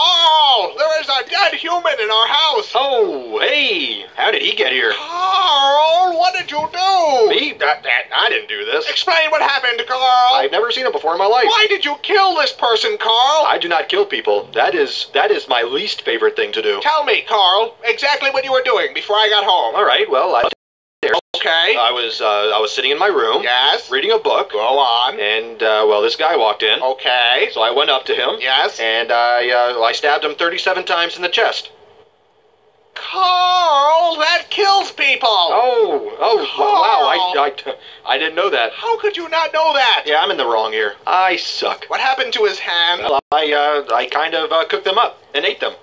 Carl, there is a dead human in our house. Oh, hey, how did he get here? Carl, what did you do? Me? I didn't do this. Explain what happened, Carl. I've never seen him before in my life. Why did you kill this person, Carl? I do not kill people. That is my least favorite thing to do. Tell me, Carl, exactly what you were doing before I got home. All right, well, Okay. I was sitting in my room. Yes. Reading a book. Go on. And, this guy walked in. Okay. So I went up to him. Yes. And I stabbed him 37 times in the chest. Carl, that kills people. Wow, I didn't know that. How could you not know that? Yeah, I'm in the wrong here. I suck. What happened to his hand? Well, I kind of cooked them up and ate them.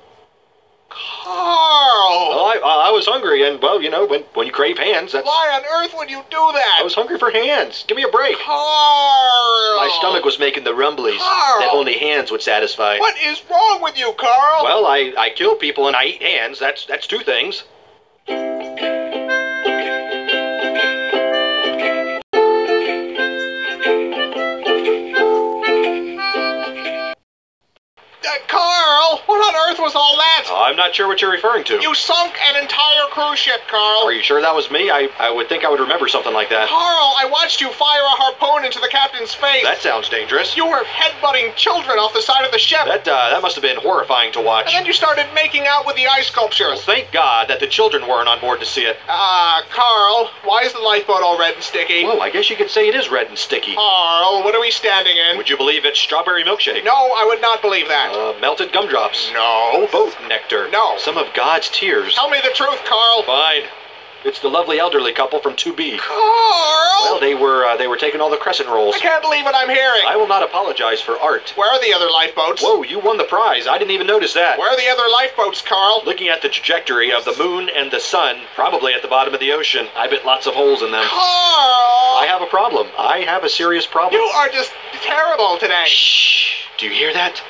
Carl! Well, I was hungry, and, well, you know, when you crave hands, that's... Why on earth would you do that? I was hungry for hands. Give me a break. Carl! My stomach was making the rumblies Carl! that only hands would satisfy. What is wrong with you, Carl? Well, I kill people and I eat hands. That's two things. Carl, what on earth was all that? I'm not sure what you're referring to. You sunk an entire cruise ship, Carl. Are you sure that was me? I would think I would remember something like that. Carl, I watched you fire a harpoon into the captain's face. That sounds dangerous. You were headbutting children off the side of the ship. That must have been horrifying to watch. And then you started making out with the ice Well, sculptures. thank God that the children weren't on board to see it. Carl, why is the lifeboat all red and sticky? Well, I guess you could say it is red and sticky. Carl, what are we standing in? Would you believe it's strawberry milkshake? No, I would not believe that. Melted gumdrops. No. Both nectar. No. Some of God's tears. Tell me the truth, Carl. Fine. It's the lovely elderly couple from 2B. Carl! Well, they were taking all the crescent rolls. I can't believe what I'm hearing. I will not apologize for art. Where are the other lifeboats? Whoa, you won the prize. I didn't even notice that. Where are the other lifeboats, Carl? Looking at the trajectory of the moon and the sun, probably at the bottom of the ocean. I bet lots of holes in them. Carl! I have a problem. I have a serious problem. You are just terrible today. Shh. Do you hear that?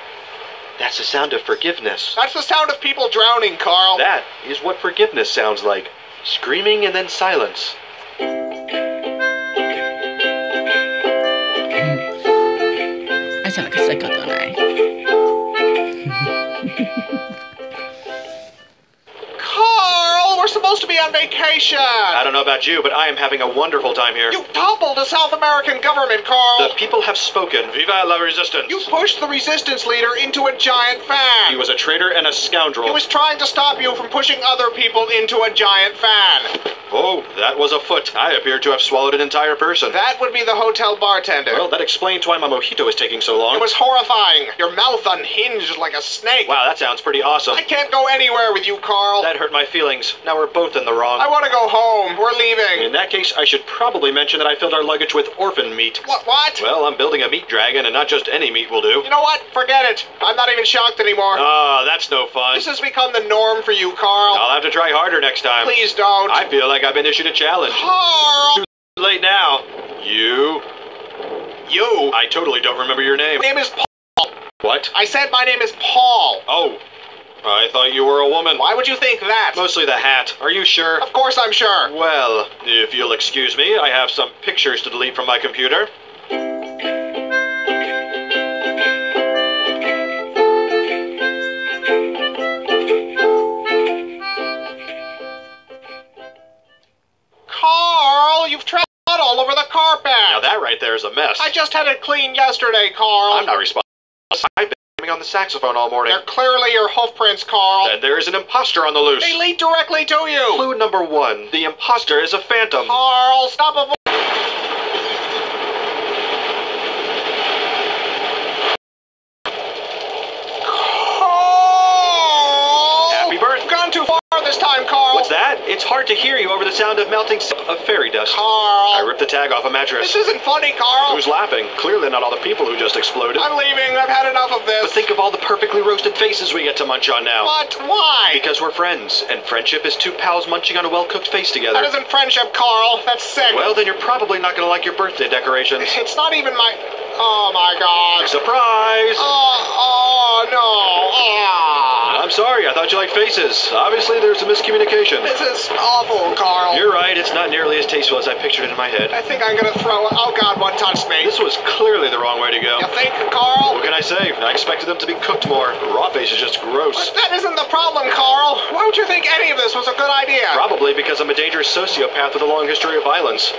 That's the sound of forgiveness. That's the sound of people drowning, Carl. That is what forgiveness sounds like. Screaming and then silence. I sound like a psycho, don't I? Carl, we're supposed to be on vacation. I don't know about you, but I am having a wonderful time here. You toppled the South American government, Carl. The people have spoken. Viva la resistance. You pushed the resistance leader into a giant fan. He was a traitor and a scoundrel. He was trying to stop you from pushing other people into a giant fan. Oh, that was a foot. I appear to have swallowed an entire person. That would be the hotel bartender. Well, that explains why my mojito is taking so long. It was horrifying. Your mouth unhinged like a snake. Wow, that sounds pretty awesome. I can't go anywhere with you, Carl. That hurt my feelings. Now we're both in the wrong. I want to go home. We're leaving. In that case, I should probably mention that I filled our luggage with orphan meat. What? Well, I'm building a meat dragon, and not just any meat will do. You know what? Forget it. I'm not even shocked anymore. Ah, that's no fun. This has become the norm for you, Carl. I'll have to try harder next time. Please don't. I feel like I've been issued a challenge. Carl! Too late now. You. I totally don't remember your name. My name is Paul. What? I said my name is Paul. Oh, I thought you were a woman. Why would you think that? Mostly the hat. Are you sure? Of course I'm sure. Well, if you'll excuse me, I have some pictures to delete from my computer. Carl, you've traveled all over the carpet. Now that right there is a mess. I just had it cleaned yesterday, Carl. I'm not responsible. I've been on the saxophone all morning. They're clearly your hoof prints, Carl. And there is an imposter on the loose. They lead directly to you. Clue number 1. The imposter is a phantom. Carl, stop avoiding. Happy birthday. You've gone too far this time, Carl. What's that? It's hard to hear you over the sound of melting of fairy dust. I Carl. ripped the tag off a mattress. This isn't funny, Carl. Who's laughing? Clearly not all the people who just exploded. I'm leaving. I've had enough of this. But think of all the perfectly roasted faces we get to munch on now. But why? Because we're friends, and friendship is two pals munching on a well-cooked face together. That isn't friendship, Carl. That's sick. Well, then you're probably not going to like your birthday decorations. It's not even my... Oh, my God. Surprise! Oh, no. Ah. I'm sorry. I thought you liked faces. Obviously, there's a miscommunication. This is awful, Carl. You're right. It's not nearly as tasteful as I pictured it in my head. I think I'm gonna throw. Oh God, what touched me? This was clearly the wrong way to go. You think, Carl? What can I say? I expected them to be cooked more. Raw face is just gross. That isn't the problem, Carl. Why would you think any of this was a good idea? Probably because I'm a dangerous sociopath with a long history of violence.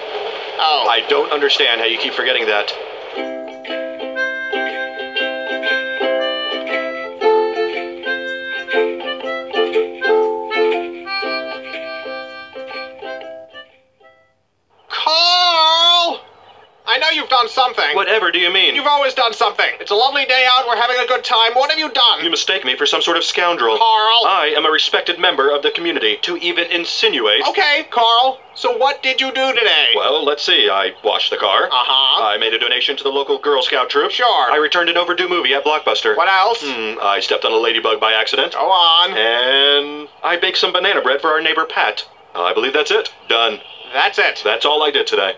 Oh. I don't understand how you keep forgetting that. Carl! I know you've done something. Whatever do you mean? You've always done something. It's a lovely day out. We're having a good time. What have you done? You mistake me for some sort of scoundrel. Carl. I am a respected member of the community. To even insinuate... Okay, Carl. So what did you do today? Well, let's see. I washed the car. Uh-huh. I made a donation to the local Girl Scout troop. Sure. I returned an overdue movie at Blockbuster. What else? I stepped on a ladybug by accident. Go on. And I baked some banana bread for our neighbor Pat. I believe that's it. Done. That's it. That's all I did today.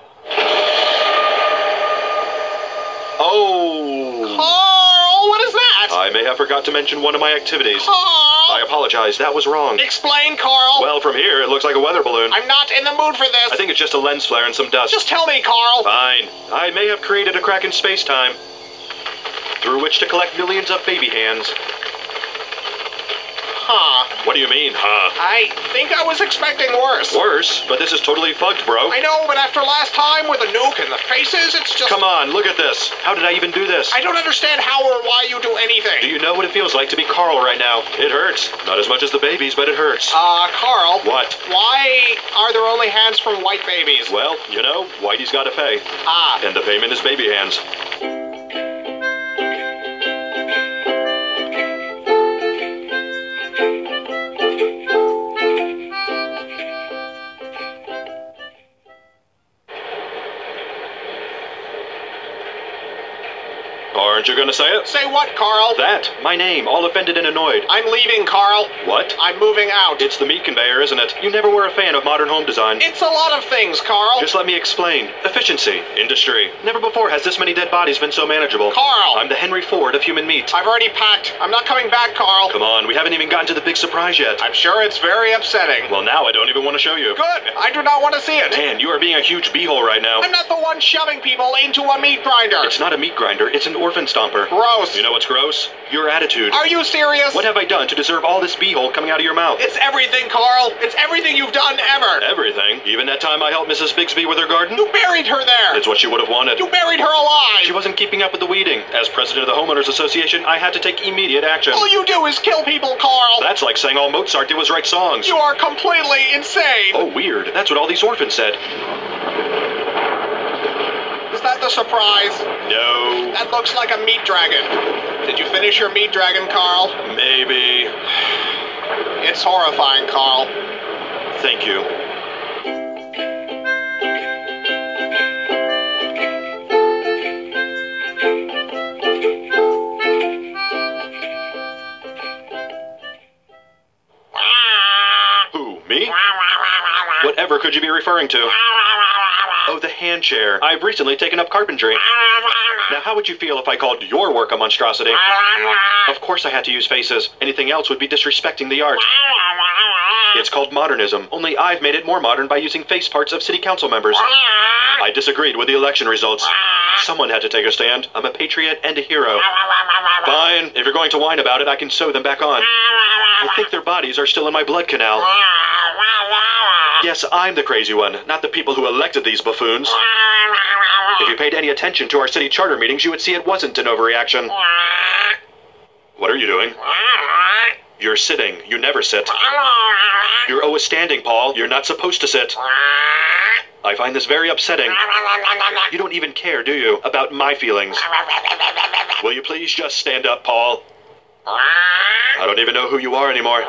Oh. Carl, what is that? I may have forgot to mention one of my activities. I Carl! apologize. That was wrong. Explain, Carl. Well, from here, it looks like a weather balloon. I'm not in the mood for this. I think it's just a lens flare and some dust. Just tell me, Carl. Fine. I may have created a crack in space-time through which to collect millions of baby hands. Huh. What do you mean, huh? I think I was expecting worse. Worse, but this is totally fucked, bro. I know, but after last time with the nuke and the faces, it's just... Come on, look at this. How did I even do this? I don't understand how or why you do anything. Do you know what it feels like to be Carl right now? It hurts. Not as much as the babies, but it hurts. Carl. What? Why are there only hands from white babies? Well, you know, Whitey's gotta pay. Ah. And the payment is baby hands. Aren't you gonna say it? Say what, Carl? That. My name, all offended and annoyed. I'm leaving, Carl. What? I'm moving out. It's the meat conveyor, isn't it? You never were a fan of modern home design. It's a lot of things, Carl. Just let me explain. Efficiency. Industry. Never before has this many dead bodies been so manageable. Carl. I'm the Henry Ford of human meat. I've already packed. I'm not coming back, Carl. Come on, we haven't even gotten to the big surprise yet. I'm sure it's very upsetting. Well, now I don't even want to show you. Good. I do not want to see it. Man, you are being a huge beehole right now. I'm not the one shoving people into a meat grinder. It's not a meat grinder, it's an orphan stomper. Gross. You know what's gross? Your attitude. Are you serious? What have I done to deserve all this beehole coming out of your mouth? It's everything, Carl. It's everything you've done ever. Everything? Even that time I helped Mrs. Bixby with her garden? You buried her there. It's what she would have wanted. You buried her alive. She wasn't keeping up with the weeding. As president of the Homeowners Association, I had to take immediate action. All you do is kill people, Carl. That's like saying all Mozart did was write songs. You are completely insane. Oh, weird. That's what all these orphans said. Is that the surprise? No. That looks like a meat dragon. Did you finish your meat dragon, Carl? Maybe. It's horrifying, Carl. Thank you. Who, me? Whatever could you be referring to? Oh, the hand chair. I've recently taken up carpentry. Now, how would you feel if I called your work a monstrosity? Of course I had to use faces. Anything else would be disrespecting the art. It's called modernism, only I've made it more modern by using face parts of city council members. I disagreed with the election results. Someone had to take a stand. I'm a patriot and a hero. Fine. If you're going to whine about it, I can sew them back on. I think their bodies are still in my blood canal. Yes, I'm the crazy one, not the people who elected these buffoons. If you paid any attention to our city charter meetings, you would see it wasn't an overreaction. What are you doing? You're sitting. You never sit. You're always standing, Paul. You're not supposed to sit. I find this very upsetting. You don't even care, do you, about my feelings? Will you please just stand up, Paul? I don't even know who you are anymore.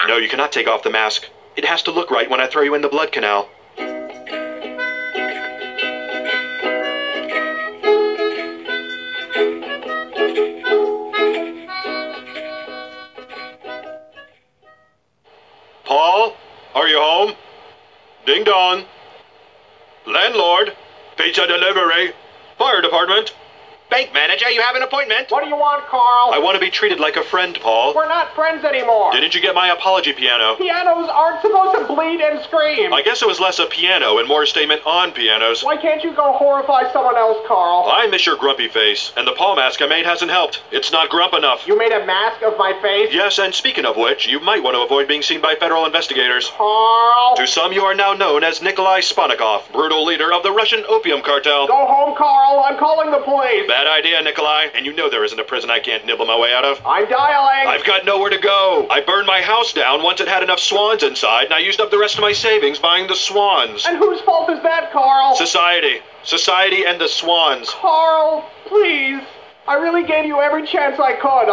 No, you cannot take off the mask. It has to look right when I throw you in the blood canal. Paul? Are you home? Ding dong. Landlord? Pizza delivery? Fire department? Bank manager, you have an appointment. What do you want, Carl? I want to be treated like a friend, Paul. We're not friends anymore. Didn't you get my apology piano? Pianos aren't supposed to bleed and scream. I guess it was less a piano and more a statement on pianos. Why can't you go horrify someone else, Carl? I miss your grumpy face, and the paw mask I made hasn't helped. It's not grump enough. You made a mask of my face? Yes, and speaking of which, you might want to avoid being seen by federal investigators. Carl! To some, you are now known as Nikolai Sponikov, brutal leader of the Russian opium cartel. Go home, Carl. I'm calling the police. Bad idea, Nikolai. And you know there isn't a prison I can't nibble my way out of. I'm dialing. I've got nowhere to go. I burned my house down once it had enough swans inside, and I used up the rest of my savings buying the swans. And whose fault is that, Carl? Society. Society and the swans. Carl, please. I really gave you every chance I could.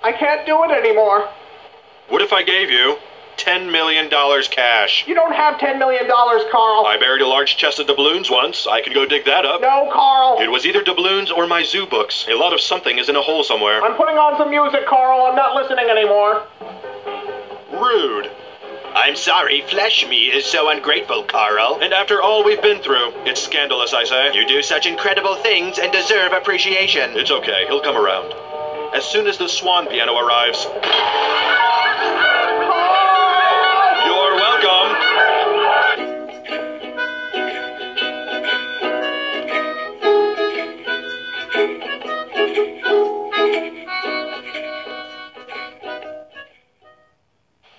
I can't do it anymore. What if I gave you $10 million cash? You don't have $10 million, Carl. I buried a large chest of doubloons once. I can go dig that up. No, Carl. It was either doubloons or my zoo books. A lot of something is in a hole somewhere. I'm putting on some music, Carl. I'm not listening anymore. Rude. I'm sorry, flesh me is so ungrateful, Carl. And after all we've been through, it's scandalous, I say. You do such incredible things and deserve appreciation. It's okay, he'll come around. As soon as the swan piano arrives. You're welcome.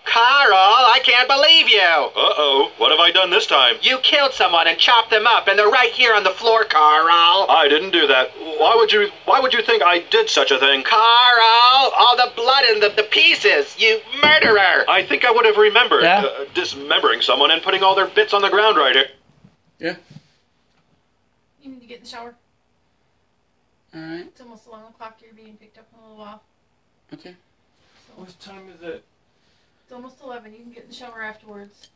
Carl, I can't believe you. Uh-oh, what have I done this time? You killed someone and chopped them up, and they're right here on the floor, Carl. I didn't do that. Why would you think I did such a thing? Carl, all the blood and the pieces, you murderer. I think I would have remembered Yeah. dismembering someone and putting all their bits on the ground right here. Yeah. You need to get in the shower. Alright. It's almost 11 o'clock. You're being picked up in a little while. Okay. So What time is it? it's almost 11. You can get in the shower afterwards.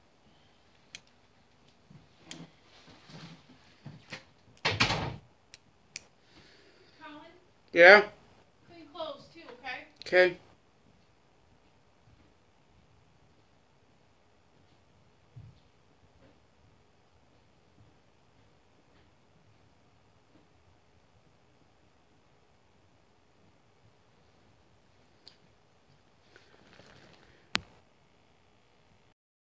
Colin, Yeah. clean clothes too, okay? Okay.